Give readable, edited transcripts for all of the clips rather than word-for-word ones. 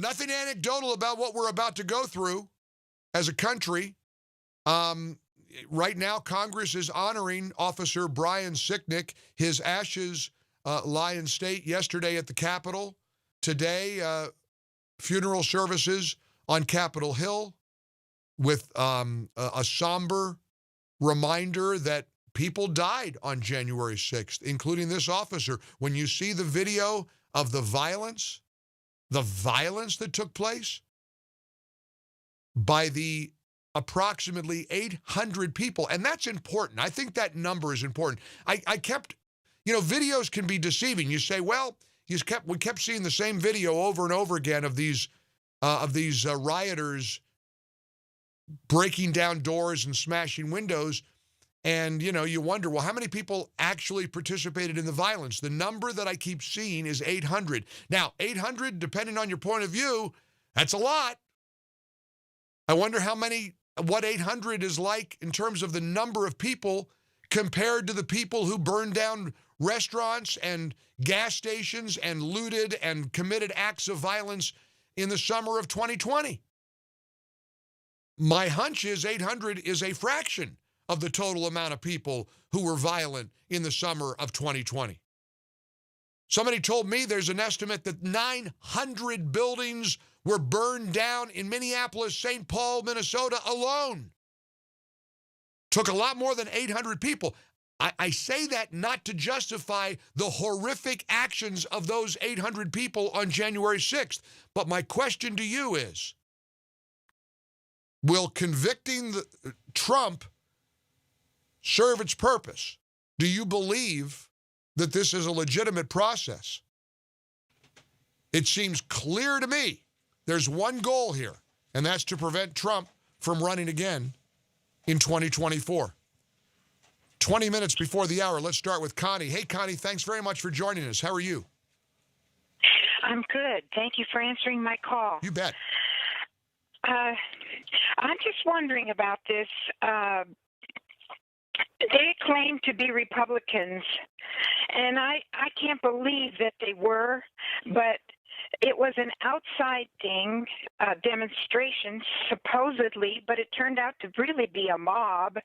Nothing anecdotal about what we're about to go through as a country. Right now, Congress is honoring Officer Brian Sicknick. His ashes lie in state yesterday at the Capitol. Today, funeral services on Capitol Hill with a somber reminder that people died on January 6th, including this officer. When you see the video of the violence that took place by the approximately 800 people, and that's important. I think that number is important. I kept, videos can be deceiving. You say, well, we kept seeing the same video over and over again of these rioters breaking down doors and smashing windows. And, you wonder, well, how many people actually participated in the violence? The number that I keep seeing is 800. Now, 800, depending on your point of view, that's a lot. I wonder what 800 is like in terms of the number of people compared to the people who burned down restaurants and gas stations and looted and committed acts of violence in the summer of 2020. My hunch is 800 is a fraction of the total amount of people who were violent in the summer of 2020. Somebody told me there's an estimate that 900 buildings were burned down in Minneapolis, St. Paul, Minnesota alone. Took a lot more than 800 people. I say that not to justify the horrific actions of those 800 people on January 6th. But my question to you is, will convicting Trump serve its purpose? Do you believe that this is a legitimate process? It seems clear to me there's one goal here, and that's to prevent Trump from running again in 2024. 20 minutes before the hour, let's start with Connie. Hey, Connie, thanks very much for joining us. How are you? I'm good. Thank you for answering my call. You bet. I'm just wondering about this. They claim to be Republicans, and I can't believe that they were, but it was an outside thing, demonstration, supposedly, but it turned out to really be a mob.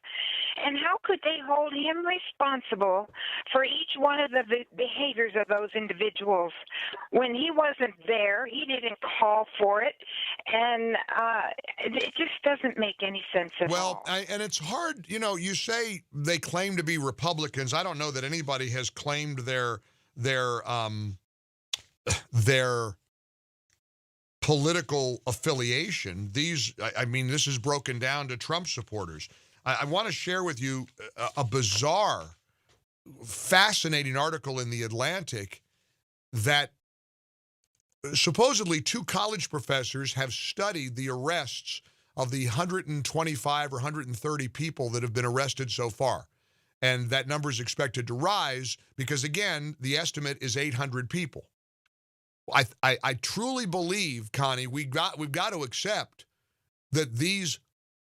And how could they hold him responsible for each one of the behaviors of those individuals? When he wasn't there, he didn't call for it, and it just doesn't make any sense at all. Well, and it's hard, you say they claim to be Republicans. I don't know that anybody has claimed their political affiliation. This is broken down to Trump supporters. I want to share with you a bizarre, fascinating article in The Atlantic that supposedly two college professors have studied the arrests of the 125 or 130 people that have been arrested so far. And that number is expected to rise because, again, the estimate is 800 people. I truly believe, Connie, we've got to accept that these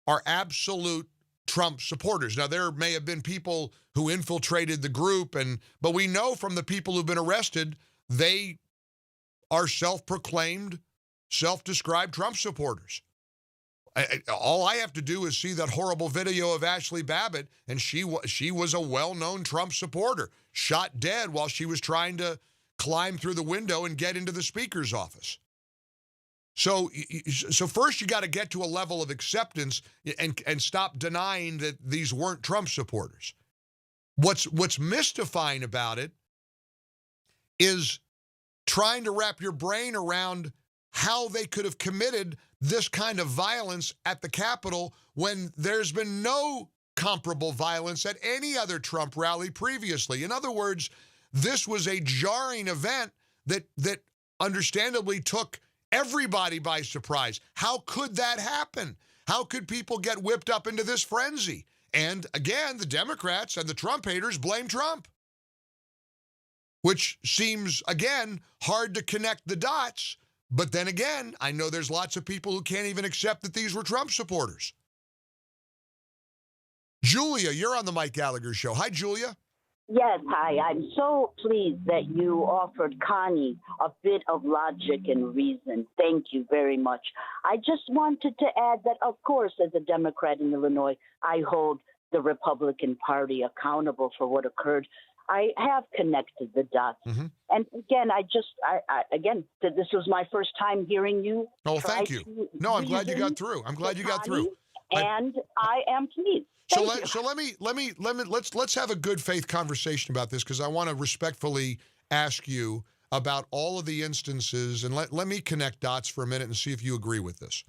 are absolute Trump supporters. Now, there may have been people who infiltrated the group, but we know from the people who've been arrested, they are self-proclaimed, self-described Trump supporters. All I have to do is see that horrible video of Ashley Babbitt, and she was a well-known Trump supporter, shot dead while she was trying to climb through the window and get into the speaker's office. So first you got to get to a level of acceptance and stop denying that these weren't Trump supporters. What's mystifying about it is trying to wrap your brain around how they could have committed this kind of violence at the Capitol when there's been no comparable violence at any other Trump rally previously. In other words, this was a jarring event that understandably took everybody by surprise. How could that happen? How could people get whipped up into this frenzy? And again, the Democrats and the Trump haters blame Trump, which seems, again, hard to connect the dots. But then again, I know there's lots of people who can't even accept that these were Trump supporters. Julia, you're on the Mike Gallagher Show. Hi, Julia. Yes, hi. I'm so pleased that you offered Connie a bit of logic and reason. Thank you very much. I just wanted to add that, of course, as a Democrat in Illinois, I hold the Republican Party accountable for what occurred. I have connected the dots. Hmm. And again, this was my first time hearing you. Oh, try thank you. to No, I'm glad you reason got through. I'm glad to you got Connie, through. I, and I am pleased. So Thank you. let's have a good faith conversation about this, because I want to respectfully ask you about all of the instances, and let me connect dots for a minute and see if you agree with this.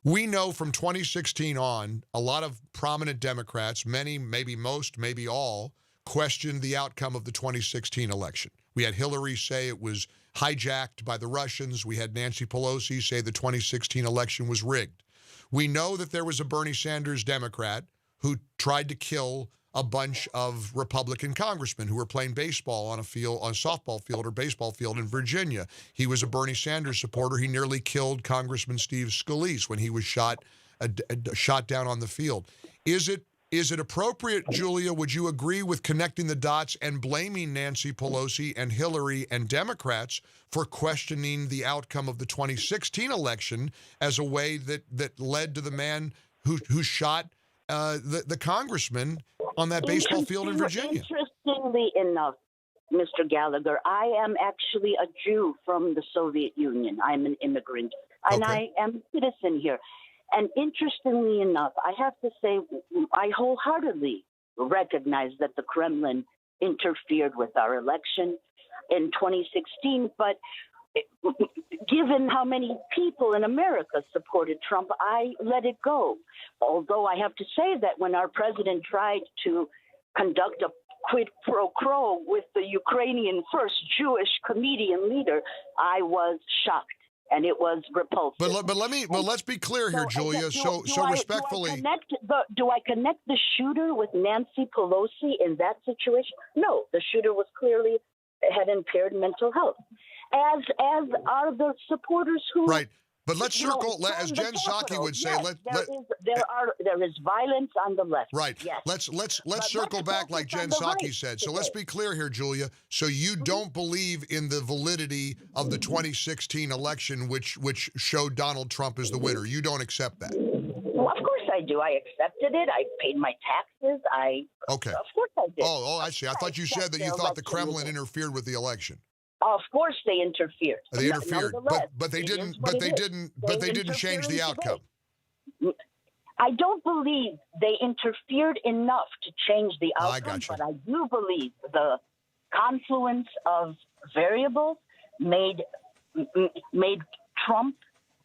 We know from 2016 on, a lot of prominent Democrats, many, maybe most, maybe all, questioned the outcome of the 2016 election. We had Hillary say it was hijacked by the Russians. We had Nancy Pelosi say the 2016 election was rigged. We know that there was a Bernie Sanders Democrat who tried to kill a bunch of Republican congressmen who were playing baseball on a field, on a softball field or baseball field in Virginia. He was a Bernie Sanders supporter. He nearly killed Congressman Steve Scalise when he was shot down on the field. Is it appropriate, Julia, would you agree with connecting the dots and blaming Nancy Pelosi and Hillary and Democrats for questioning the outcome of the 2016 election as a way that led to the man who shot the congressman on that baseball field in Virginia? Interestingly enough, Mr. Gallagher, I am actually a Jew from the Soviet Union. I'm an immigrant, and Okay. I am a citizen here. And interestingly enough, I have to say, I wholeheartedly recognize that the Kremlin interfered with our election in 2016, but given how many people in America supported Trump, I let it go. Although I have to say that when our president tried to conduct a quid pro quo with the Ukrainian first Jewish comedian leader, I was shocked and it was repulsive. But let's be clear here, Julia. So respectfully, do I connect the shooter with Nancy Pelosi in that situation? No, the shooter was clearly had impaired mental health, as are the supporters who. right. But let's circle, as Jen Psaki would say. Yes, there is violence on the left. Right. Yes. Let's circle back like Jen Psaki said. So let's be clear here, Julia. So you don't believe in the validity of the 2016 election, which showed Donald Trump as the winner. You don't accept that. Well, of course I do. I accepted it. I paid my taxes. Okay. Of course I did. Oh, I see. I thought you said that you thought the Kremlin interfered with the election. Of course they interfered. They interfered, but they didn't. But they didn't change the outcome. I don't believe they interfered enough to change the outcome. I got you. But I do believe the confluence of variables made Trump.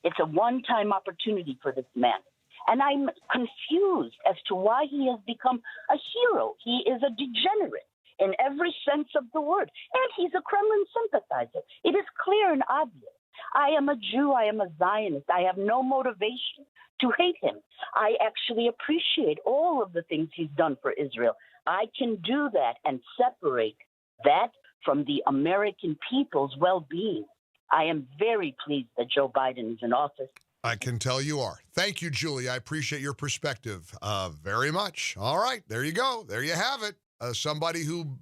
It's a one-time opportunity for this man. And I'm confused as to why he has become a hero. He is a degenerate in every sense of the word. And he's a Kremlin sympathizer. It is clear and obvious. I am a Jew. I am a Zionist. I have no motivation to hate him. I actually appreciate all of the things he's done for Israel. I can do that and separate that from the American people's well-being. I am very pleased that Joe Biden is in office. I can tell you are. Thank you, Julie. I appreciate your perspective very much. All right, there you go. There you have it. Somebody who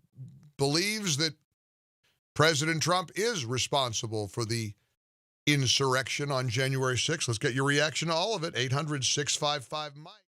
believes that President Trump is responsible for the insurrection on January 6th. Let's get your reaction to all of it. 800-655-MIKE.